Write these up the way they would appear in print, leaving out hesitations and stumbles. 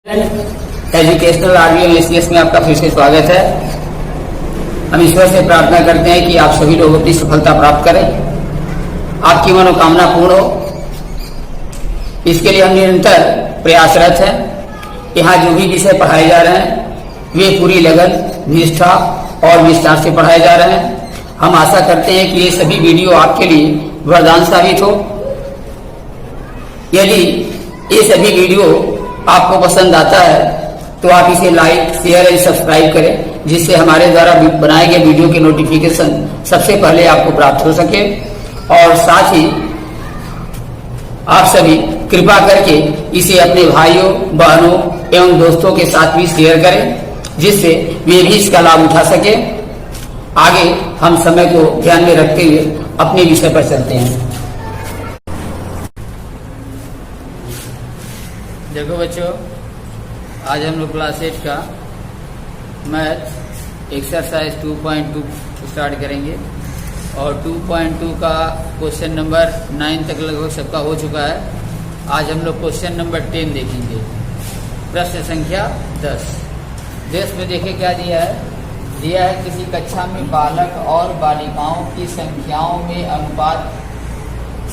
Educational आरबीओ ACS में आपका फिर से स्वागत है। हम ईश्वर से प्रार्थना करते हैं कि आप सभी लोग अपनी सफलता प्राप्त करें, आपकी मनोकामना पूर्ण हो। इसके लिए हम निरंतर प्रयासरत हैं। यहाँ जो भी विषय पढ़ाए जा रहे हैं वे पूरी लगन, निष्ठा और विस्तार से पढ़ाए जा रहे हैं। हम आशा करते हैं कि ये सभी वीडियो आपके लिए वरदान साबित हो। यदि ये सभी वीडियो आपको पसंद आता है तो आप इसे लाइक, शेयर एंड सब्सक्राइब करें, जिससे हमारे द्वारा बनाए गए वीडियो के नोटिफिकेशन सबसे पहले आपको प्राप्त हो सके। और साथ ही आप सभी कृपा करके इसे अपने भाइयों, बहनों एवं दोस्तों के साथ भी शेयर करें, जिससे वे भी इसका लाभ उठा सके। आगे हम समय को ध्यान में रखते हुए अपने विषय पर चलते हैं। देखो बच्चों, आज हम लोग क्लास 8 का मैथ एक्सरसाइज 2.2 स्टार्ट करेंगे और 2.2 का क्वेश्चन नंबर 9 तक लगभग सबका हो चुका है। आज हम लोग क्वेश्चन नंबर 10 देखेंगे, प्रश्न संख्या 10। देश में देखे क्या दिया है किसी कक्षा में बालक और बालिकाओं की संख्याओं में अनुपात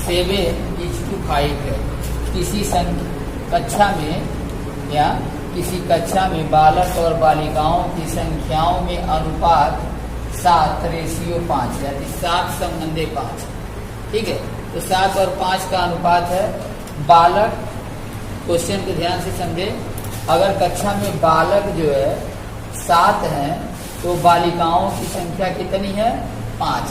7:5 है। किसी कक्षा में बालक और बालिकाओं की संख्याओं में अनुपात 7:5 यानी 7:5। ठीक है, तो 7 और 5 का अनुपात है। बालक, क्वेश्चन को ध्यान से समझे। अगर कक्षा में बालक जो है 7 है तो बालिकाओं की संख्या कितनी है? 5।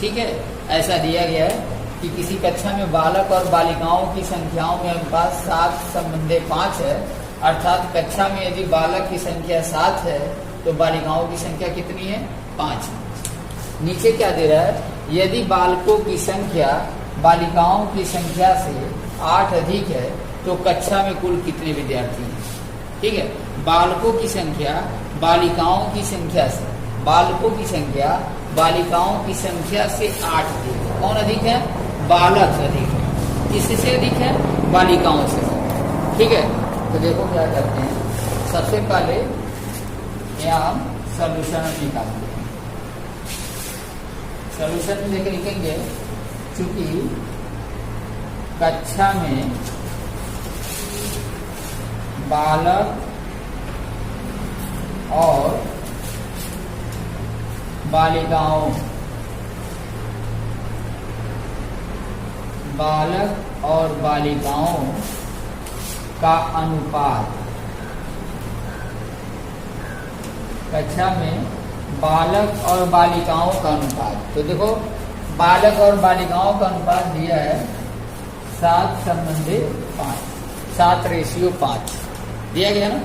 ठीक है, ऐसा दिया गया है कि किसी कक्षा में बालक और बालिकाओं की संख्याओं में अनुपात 7:5 है। अर्थात कक्षा में यदि बालक की संख्या 7 है तो बालिकाओं की संख्या कितनी है? 5। नीचे क्या दे रहा है? यदि बालकों की संख्या बालिकाओं की संख्या से 8 अधिक है तो कक्षा में कुल कितने विद्यार्थी हैं? ठीक है, बालकों की संख्या बालिकाओं की संख्या से, बालकों की संख्या बालिकाओं की संख्या से 8 अधिक है। कौन अधिक है? बालक अधिक है। किससे अधिक है? बालिकाओं से। ठीक है, तो देखो क्या करते हैं। सबसे पहले यहाँ हम सॉल्यूशन निकालते हैं। सॉल्यूशन में देख लिखेंगे, चूंकि कक्षा में बालक और बालिकाओं का अनुपात, कक्षा में बालक और बालिकाओं का अनुपात, तो देखो बालक और बालिकाओं का अनुपात दिया है 7:5, 7:5 दिया गया ना।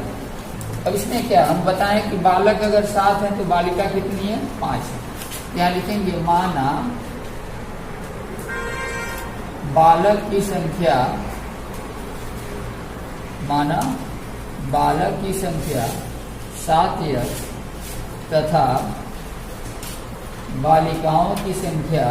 अब इसमें क्या हम बताएं कि बालक अगर 7 है तो बालिका कितनी है? 5। यहाँ लिखेंगे, माना बालक की संख्या 7 तथा बालिकाओं की संख्या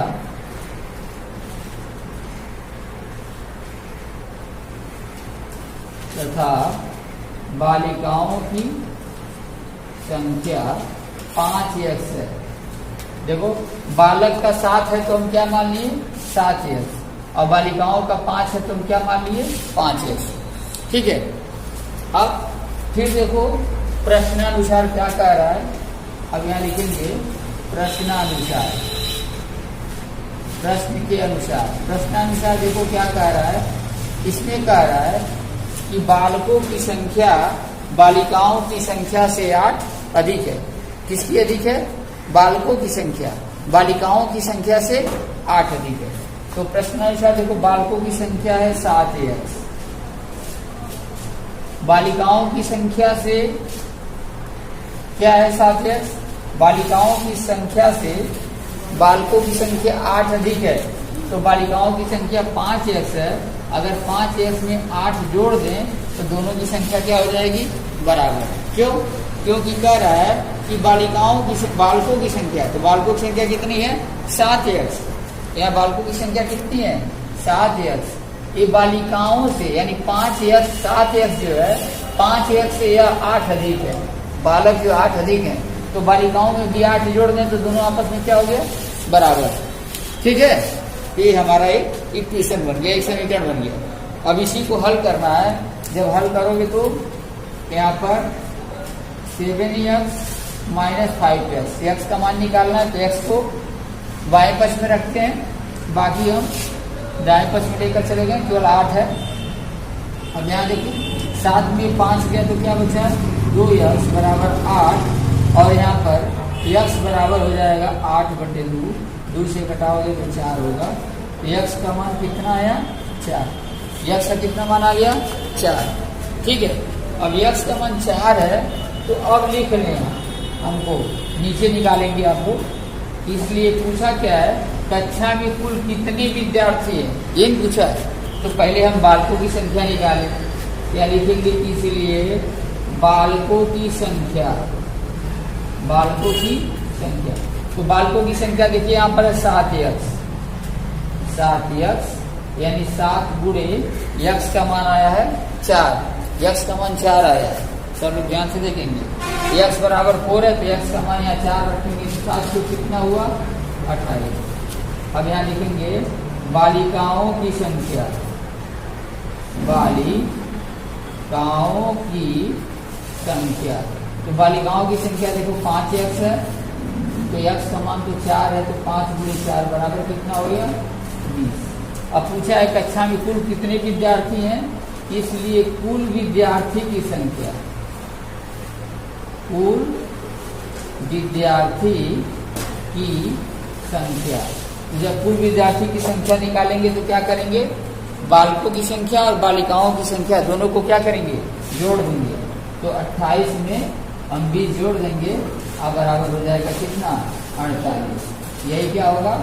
5x है। देखो बालक का 7 है तो हम क्या मान लिए? 7x, और बालिकाओं का 5 है तो हम क्या मान लिए? 5x। ठीक है, अब फिर देखो प्रश्नानुसार क्या कह रहा है। अब यहाँ लिखेंगे प्रश्नानुसार, प्रश्न के अनुसार। प्रश्नानुसार देखो क्या कह रहा है। इसमें कह रहा है कि बालकों की संख्या बालिकाओं की संख्या से 8 अधिक है। किसकी अधिक है? बालकों की संख्या बालिकाओं की संख्या से 8 अधिक है। तो प्रश्नानुसार देखो बालकों की संख्या है 7x, बालिकाओं की संख्या से क्या है? 7x। बालिकाओं की संख्या से बालकों की संख्या 8 अधिक है तो बालिकाओं की संख्या 5x है। अगर 5x में 8 जोड़ दें तो दोनों की संख्या क्या हो जाएगी? बराबर। क्यों? क्योंकि कह रहा है कि बालकों की संख्या, तो बालकों की संख्या कितनी है? 7x। यहाँ बालकों की संख्या कितनी है? 7x। ये बालिकाओं से यानी 5x 7x जो है 5x से यह 8 अधिक है, बालक जो 8 अधिक है, तो बालिकाओं में भी 8 जोड़ दें तो दोनों आपस में क्या हो गया, बराबर। ठीक है, ये हमारा एक इक्वेशन बन गया, एक समीकरण बन गया। अब इसी को हल करना है। जब हल करोगे तो यहाँ पर 7x माइनस 5x, x का मान निकालना है, तो x को बाएं पक्ष में रखते हैं, बाकी हम दाएं पक्ष में लेकर चले गए, केवल 8 है। अब यहाँ देखिए 7 में 5 गया तो क्या बचा, 2x बराबर 8, और यहाँ पर x बराबर हो जाएगा 8/2, 2 से घटाओगे तो 4 होगा। तो x का मान कितना आया, 4। x का कितना मान आ गया, 4। ठीक है, अब x का मान 4 है, तो अब लिख लें हमको, नीचे निकालेंगे आपको। इसलिए पूछा क्या है, कक्षा में कुल कितने विद्यार्थी हैं, ये पूछा है। तो पहले हम बालकों की संख्या निकालें, क्या लिखेंगे, इसलिए बालकों की संख्या, बालकों की संख्या। तो बालकों की संख्या देखिए यहाँ पर है 7x, 7x यानी 7 गुणे x का मान आया है 4, x का मान 4 आया है। सब लोग ध्यान से देखेंगे, x बराबर 4 है, तो x का मान यहाँ 4 रखेंगे, 7 को कितना हुआ, 28। अब यहाँ लिखेंगे बालिकाओं की संख्या, बालिकाओं की संख्या। तो बालिकाओं की संख्या देखो 5x है, तो x का मान तो 4 है, तो 5 गुणे 4 बराबर कितना हो गया, 20। अब पूछा है कक्षा में कुल कितने विद्यार्थी हैं, इसलिए कुल विद्यार्थी की संख्या, कुल विद्यार्थी की संख्या। जब कुल विद्यार्थी की संख्या निकालेंगे तो क्या करेंगे, बालकों की संख्या और बालिकाओं की संख्या दोनों को क्या करेंगे, जोड़ देंगे। तो 28 में हम 20 जोड़ देंगे, अब बराबर हो जाएगा कितना, 48। यही क्या होगा।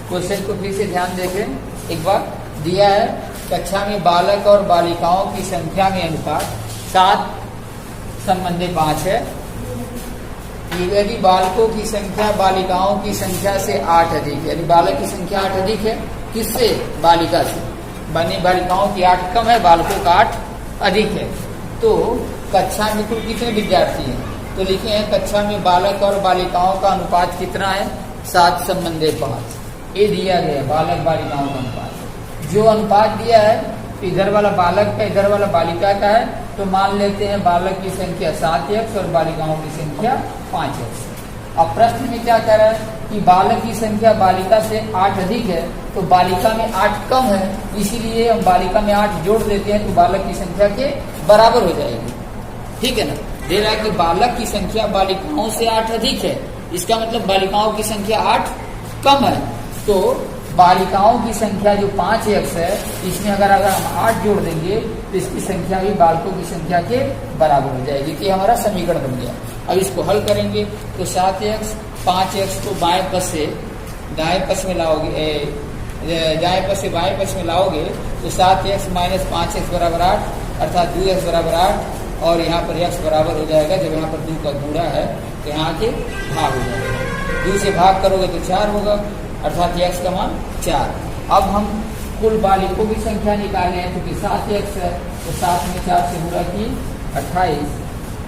क्वेश्चन को फिर से ध्यान देखें एक बार। दिया है कक्षा में बालक और बालिकाओं की संख्या में अनुपात 7:5 है। यदि बालकों की संख्या बालिकाओं की संख्या से 8 अधिक है, यदि बालक की संख्या 8 अधिक है, किससे, बालिका से, बनी बालिकाओं की 8 कम है, बालकों का 8 अधिक है, तो कक्षा में कुल कितने विद्यार्थी हैं। तो लिखे हैं कक्षा में बालक और बालिकाओं का अनुपात कितना है, 7:5। ये दिया गया बालक बालिकाओं का अनुपात। जो अनुपात दिया है इधर वाला बालक का इधर वाला बालिका का है, तो मान लेते हैं बालक की संख्या 7x और बालिकाओं की संख्या 5x। अब प्रश्न में क्या कह रहा है कि बालक की संख्या बालिका से 8 अधिक है, तो बालिका में 8 कम है, इसीलिए हम बालिका में 8 जोड़ देते हैं, तो बालक की संख्या के बराबर हो जाएगी। ठीक है ना। दे रहा है कि बालक की संख्या बालिकाओं से 8 अधिक है, इसका मतलब बालिकाओं की संख्या 8 कम है, तो बालिकाओं की संख्या जो 5x है, इसमें अगर हम 8 जोड़ देंगे तो इसकी संख्या भी बालकों की संख्या के बराबर हो जाएगी। कि हमारा समीकरण बन गया। अब इसको हल करेंगे तो 7x 5x को बाएं पक्ष से दाएं पक्ष में लाओगे, दाएं पक्ष से बाएं पक्ष में लाओगे तो 7x माइनस 5x बराबर 8, अर्थात 2x बराबर 8, और यहाँ पर x बराबर हो जाएगा। जब यहाँ पर 2 का गुणा है तो यहाँ के भाग हो जाएगा, 2 से भाग करोगे तो 4 होगा, अर्थात x का मान 4। अब हम कुल बालिकों की संख्या निकाले हैं, क्योंकि 7x है, तो 7 में 4 से गुणा की 28,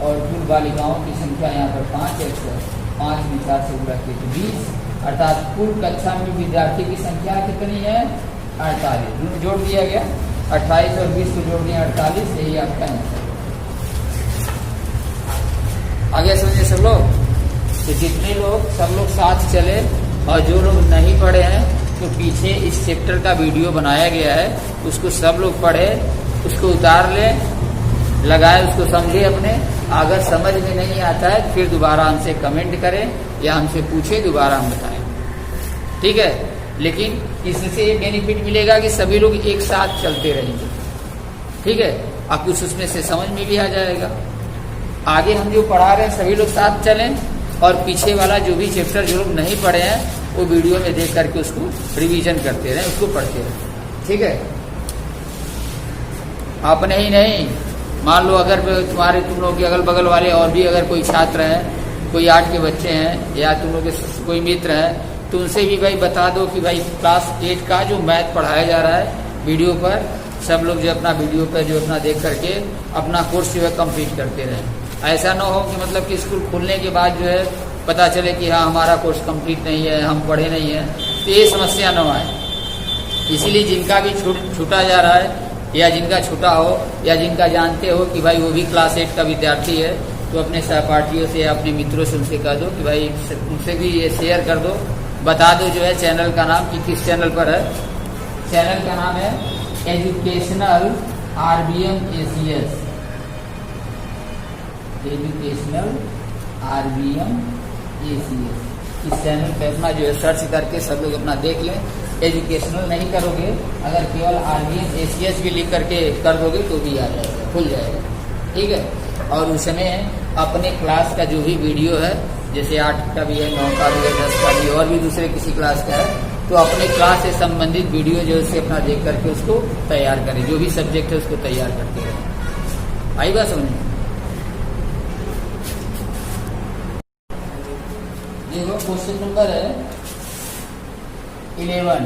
और कुल बालिकाओं की संख्या यहाँ पर 5x है, 5 में 4 से गुणा की तो 20, अर्थात कुल कक्षा में विद्यार्थी की संख्या कितनी है, 48। जोड़ दिया गया, 28 और 20 को जोड़ दिया 48, यही आपका आंसर। आगे समझे सब लोग। तो जितने लोग सब लोग साथ चले, और जो लोग नहीं पढ़े हैं तो पीछे इस चैप्टर का वीडियो बनाया गया है, उसको सब लोग पढ़े, उसको उतार लें, लगाए, उसको समझे अपने। अगर समझ में नहीं आता है फिर दोबारा हमसे कमेंट करें या हमसे पूछे, दोबारा हम बताएं। ठीक है। लेकिन इससे ये बेनिफिट मिलेगा कि सभी लोग एक साथ चलते रहेंगे। ठीक है। अब कुछ उसमें से समझ में भी आ जाएगा। आगे हम जो पढ़ा रहे हैं सभी लोग साथ चलें, और पीछे वाला जो भी चैप्टर जो लोग नहीं पढ़े हैं वो वीडियो में देख करके उसको रिवीजन करते रहें, उसको पढ़ते रहें। ठीक है। आपने ही नहीं, मान लो अगर तुम लोग के अगल बगल वाले और भी अगर कोई छात्र हैं, कोई 8 के बच्चे हैं, या तुम लोग के कोई मित्र हैं, तो उनसे भी भाई बता दो कि भाई क्लास 8 का जो मैथ पढ़ाया जा रहा है वीडियो पर, सब लोग जो अपना वीडियो पे जो अपना देख करके अपना कोर्स जो है कंप्लीट करते रहें। ऐसा ना हो कि मतलब कि स्कूल खुलने के बाद जो है पता चले कि हाँ हमारा कोर्स कंप्लीट नहीं है, हम पढ़े नहीं है, तो ये समस्या न आए। इसीलिए जिनका भी छूटा जा रहा है या जिनका छूटा हो या जिनका जानते हो कि भाई वो भी क्लास 8 का विद्यार्थी है, तो अपने सहपाठियों से या अपने मित्रों से उनसे कह दो कि भाई उनसे भी ये शेयर कर दो, बता दो जो है चैनल का नाम कि किस चैनल पर है। चैनल का नाम है educational RBM ACS, educational RBM ACS। इस चैनल पे अपना जो है सर्च करके सब लोग अपना देख लें। एजुकेशनल नहीं करोगे, अगर केवल RBM ACS भी लिख करके कर दोगे तो भी आ जाएगा, खुल जाएगा, ठीक है। और उसमें अपने क्लास का जो भी वीडियो है, जैसे 8 का भी है, 9 का भी है, 10 का भी, और भी दूसरे किसी क्लास का है, तो अपने क्लास से संबंधित वीडियो जो है अपना देख करके उसको तैयार करें, जो भी सब्जेक्ट है उसको तैयार करते रहें। आई बात समझ? देखो क्वेश्चन नंबर है 11।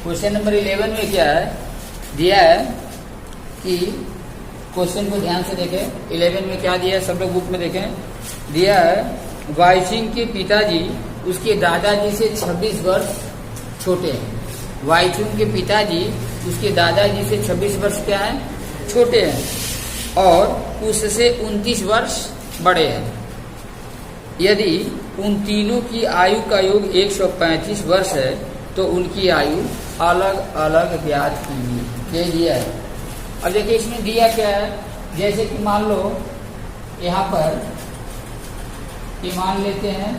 क्वेश्चन नंबर 11 में क्या है दिया है कि क्वेश्चन को ध्यान से देखें। 11 में क्या दिया है, सब लोग बुक में देखें। दिया है वाईचिंग के पिताजी उसके दादाजी से 26 वर्ष छोटे हैं। वाईचिंग के पिताजी उसके दादाजी से 26 वर्ष क्या है, छोटे हैं और उससे 29 वर्ष बड़े हैं। यदि उन तीनों की आयु का योग 135 वर्ष है तो उनकी आयु अलग अलग ज्ञात कीजिए। ये दिया है। अब देखिए इसमें दिया क्या है, जैसे कि मान लो यहाँ पर ये मान लेते हैं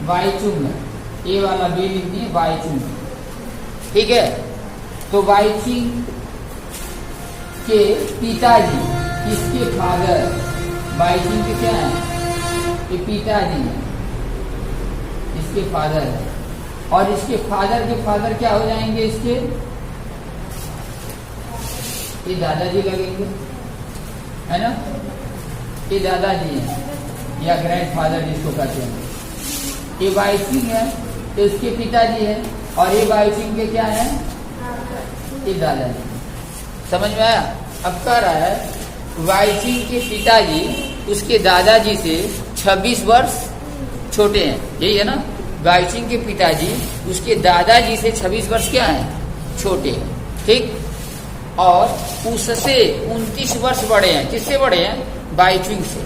वाईचुंग, ये वाला बी लिख दिए वाईचुंग, ठीक है। तो वाईचिंग के पिताजी, इसके फादर, वाईचिंग के क्या है, ये पिताजी, इसके फादर, और इसके फादर के फादर क्या हो जाएंगे, इसके ये दादाजी लगेंगे, है ना। ये दादाजी है या ग्रैंडफादर जिसको कहते हैं। ये वाईचिंग है तो इसके पिताजी है, और ये वाईचिंग के क्या है, ये दादाजी। समझ में आया? अब कह रहा है वाईचिंग के पिताजी उसके दादाजी से 26 वर्ष छोटे हैं, यही है ना। वाईचिंग के पिताजी उसके दादाजी से 26 वर्ष क्या है, छोटे हैं, ठीक। और उससे 29 वर्ष बड़े हैं। किससे बड़े हैं, वाईचिंग से।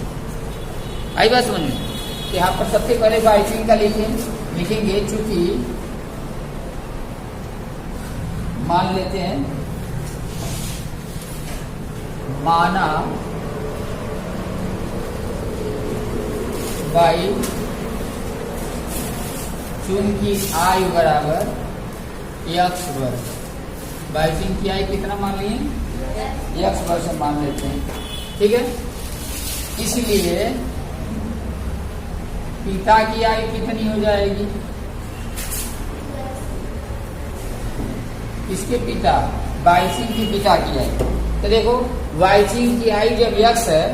आई बात समझ में? यहाँ पर सबसे पहले वाईचिंग का लिखेंगे, चूंकि मान लेते हैं माना वाईचिंग की आयु बराबर x वर्ष। वाईचिंग की आयु कितना मान लिए, x वर्ष मान लेते हैं, ठीक है। इसलिए पिता की आयु कितनी हो जाएगी, इसके पिता वाईचिंग के पिता की आयु। तो देखो वाईचिंग की आयु जब x है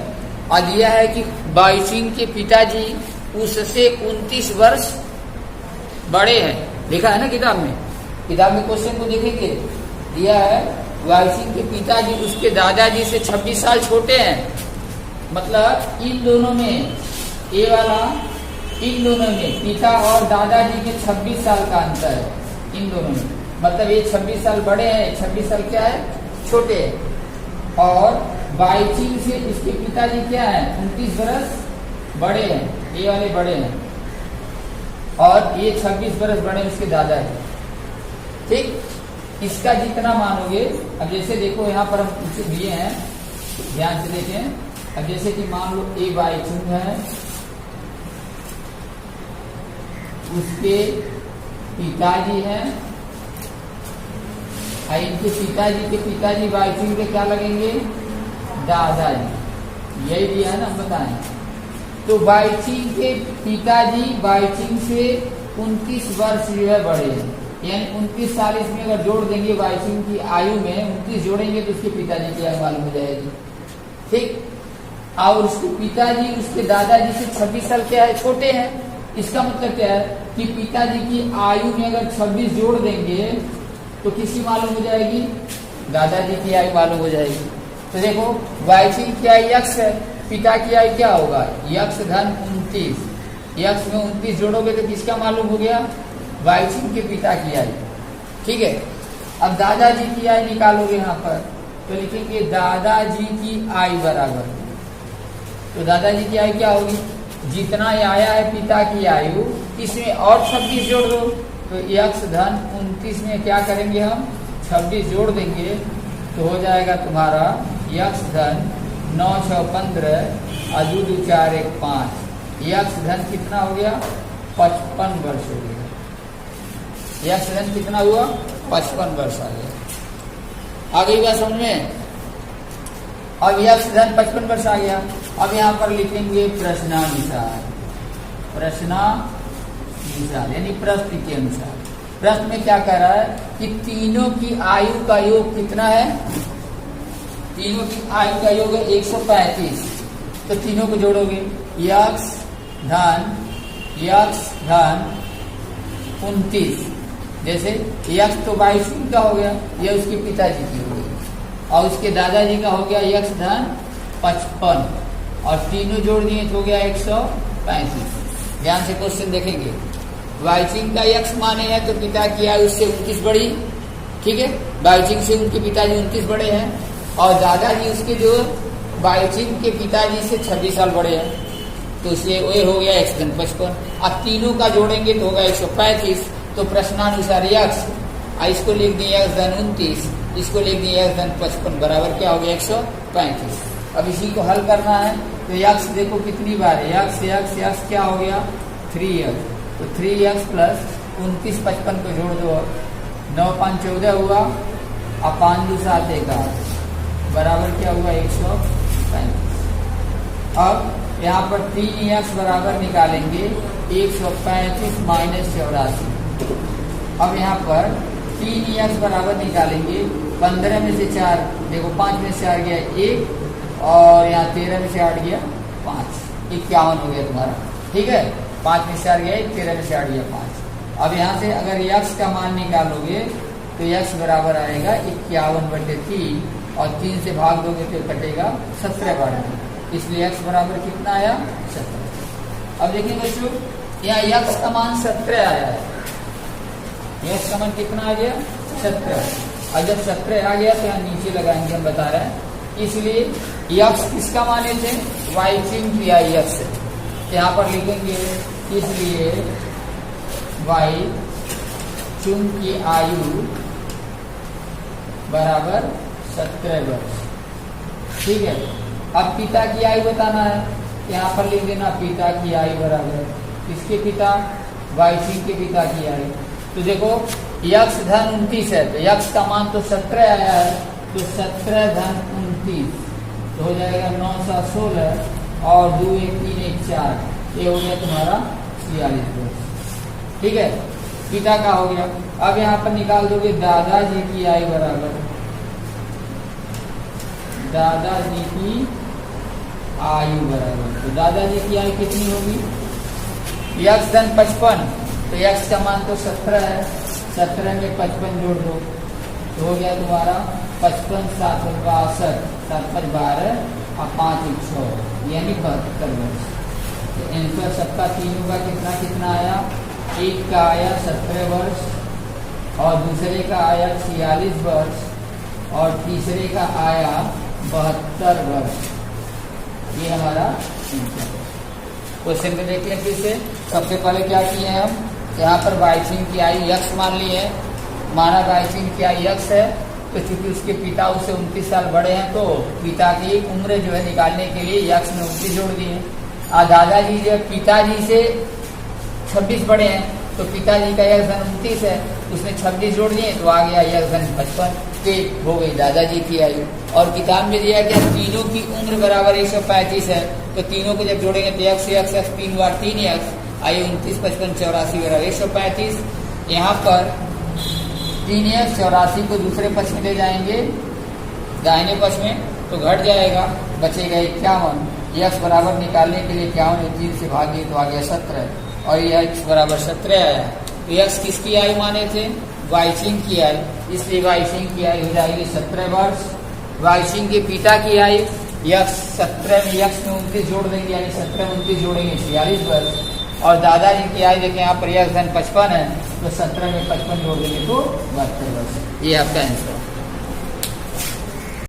और दिया है कि वाईचिंग के पिताजी उससे 29 वर्ष बड़े हैं, लिखा है ना किताब में। किताब में क्वेश्चन को देखेंगे, दिया है वाईचिंग के पिताजी उसके दादाजी से 26 साल छोटे हैं। मतलब इन दोनों में, ये वाला, इन दोनों में पिता और दादाजी के 26 साल का अंतर है इन दोनों में। मतलब ये 26 साल बड़े हैं, 26 साल क्या है, छोटे हैं। और वाईचिंग से इसके पिताजी क्या है, 29 वर्ष बड़े हैं, ये वाले बड़े हैं, और ये 26 वर्ष बड़े उसके दादा है, ठीक। इसका जितना मानोगे, अब जैसे देखो यहाँ पर हम कुछ दिए हैं, ध्यान से देखें। अब जैसे कि मान लो ए वाईचिंग है, उसके पिताजी हैं, इनके पिताजी के पिताजी वाईचिंग के क्या लगेंगे, दादाजी। यही दिया है ना, हम बताएं। तो वाईचिंग के पिताजी वाईचिंग से 29 वर्ष जो है बड़े हैं, यानी 29 साल इसमें अगर जोड़ देंगे वाईचिंग की आयु में, 29 जोड़ेंगे तो उसके पिताजी की आयु मालूम हो जाएगी, ठीक। और उसके पिताजी उसके दादाजी से 26 साल क्या है, छोटे हैं, इसका मतलब क्या है कि पिताजी की आयु में अगर 26 जोड़ देंगे तो किसकी मालूम हो जाएगी, दादाजी की आयु मालूम हो जाएगी। तो देखो वाईचिंग की आयु यक्स है, पिता की आयु क्या होगा, यक्स धन 29, यक्स में 29 जोड़ोगे तो किसका मालूम हो गया, वाईचिंग के पिता की आयु। ठीक है, अब दादाजी की आयु निकालोगे यहाँ पर तो लिखेंगे दादाजी की आयु बराबर, तो दादाजी की आयु क्या होगी, जितना आया है पिता की आयु इसमें और 26 जोड़ दो, तो यक्स धन 29 में क्या करेंगे हम 26 जोड़ देंगे तो हो जाएगा तुम्हारा यक्स धन 9 6 15 अजू 2 4 1 5, यक्स धन कितना हो गया 55 वर्ष हो गया, यक्स धन कितना हुआ 55 वर्ष आ गया। आ गई बात समझ में। अब यक्स धन 55 वर्ष आ गया। अब यहाँ पर लिखेंगे प्रश्नानुसार, प्रश्नानुसार यानी प्रश्न के अनुसार। प्रश्न में क्या कह रहा है कि तीनों की आयु का योग कितना है, तीनों की आयु का योग है 135, तो तीनों को जोड़ोगे यक्स धन 29, जैसे यक्स तो 22 का हो गया, यह उसके पिताजी की हो गई, और उसके दादाजी का हो गया यक्स धन 55, और तीनों जोड़ दिए तो हो गया 135। ध्यान से क्वेश्चन देखेंगे, वाईचिंग का यक्स माने हैं तो पिता की आयु उससे 29 बढ़ी, ठीक है, वाईचिंग से उनके पिताजी 29 बड़े हैं, और दादाजी उसके जो वाईचिंग के पिताजी से 26 साल बड़े हैं, तो इसलिए वही हो गया यक्स धन 55। अब तीनों का जोड़ेंगे तो होगा 135, तो प्रश्नानुसार यक्स, इसको लिख दिए यक्स धन 29, इसको लिख दिए यक्स धन 55 बराबर क्या हो गया 135। अब इसी को हल करना है तो यक्स देखो कितनी बार है, यक्स यक्स यक्स क्या हो गया 3x, तो 3x प्लस 29 55 को जोड़ दो, 9 5 14 हुआ, अब 5 2 7 11 बराबर क्या हुआ 135। अब यहाँ पर 3x बराबर निकालेंगे 135 माइनस 84। अब यहाँ पर 3x बराबर निकालेंगे 15 में से 4, देखो 5 में से 4 गया 1, और यहाँ 13 में से 8 गया 5, 51 हो गया तुम्हारा, ठीक है, 5 में से 4 गया 1, 13 में से 8 गया 5। अब यहाँ से अगर यक्स का मान निकालोगे तो यक्स बराबर आएगा 51/3, और 3 से भाग दोगे तो कटेगा 17/2, इसलिए यक्स बराबर कितना आया 17। अब देखिए बच्चों यहाँ यक्स का मान 17 आया है, यक्स का मान कितना आ गया 17, और जब 17 आ गया तो यहाँ नीचे लगाएंगे, हम बता रहे हैं, इसलिए यक्स किसका माने थे, वाईचिंग की आयु यक्स है, यहाँ पर लिखेंगे इसलिए वाईचिंग की आयु बराबर 17 वर्ष, ठीक है। अब पिता की आयु बताना है, यहाँ पर लिख देना पिता की आयु बराबर किसके पिता, वाईचिंग के पिता की आयु। तो देखो यक्स धन 29 है, तो यक्स का मान तो 17 आया है, तो 17 धन 29 तो हो जाएगा 9 7 16, और 2 1 3 1 4, ये हो गया तुम्हारा 46 वर्ष, ठीक है, पिता का हो गया। अब यहाँ पर निकाल दोगे दादाजी की आयु बराबर, दादाजी की आयु बराबर, तो दादाजी की आयु कितनी होगी, यक्स धन 55, तो यक्स का मान तो 17 है, 17 में 55 जोड़ दो तो हो गया तुम्हारा 55 7 62 7 5 12 और 5 1 6 यानी 72 वर्ष। तो आंसर सबका तीनों का कितना कितना आया, एक का आया 17 वर्ष, और दूसरे का आया 46 वर्ष, और तीसरे का आया 72 वर्ष। ये हमारा क्वेश्चन को देख लें फिर से। सबसे पहले क्या किए हैं हम, यहाँ पर वाईचिंग की आयु यक्स मान ली है, माना वाईचिंग की आयु यक्स है, तो चूंकि उसके पिता उससे 29 साल बड़े हैं तो पिता की उम्र जो है निकालने के लिए यक्स में 29 जोड़ दिए। दादाजी जो पिताजी से 26 बड़े हैं तो पिताजी का यक्स धन 29 है, उसमें 26 जोड़ दिए तो आ गया यक्स धन 55, के हो गई दादाजी की आयु। और किताब में दिया कि तीनों की उम्र बराबर 135 है, तो तीनों को जब जोड़ेंगे तो यक्स यक्स यक्स 3 बार 3 यक्स आयु 29 55 84 बराबर 135। यहाँ पर 3 यक्स 84 को दूसरे पक्ष में ले जाएंगे दाहिने पक्ष में तो घट जाएगा, बचेगा 51। यक्स बराबर निकालने के लिए 51 3 से भागिए तो आ गया 17, और ये x बराबर 17 आया। तो x किसकी आयु माने थे? वाईसिंह की आयु, इसलिए वाईसिंह की आयु हो जाएगी 17 वर्ष। वाईसिंह के पिता की आयु x 17 में x में 29 जोड़ देंगे, यानी 17 में 29 जोड़ेंगे 46 वर्ष। और दादाजी की आयु देखें यहाँ पर x धन 55 है, तो 17 में 55 जोड़ देंगे तो 72 वर्ष। ये आपका आंसर।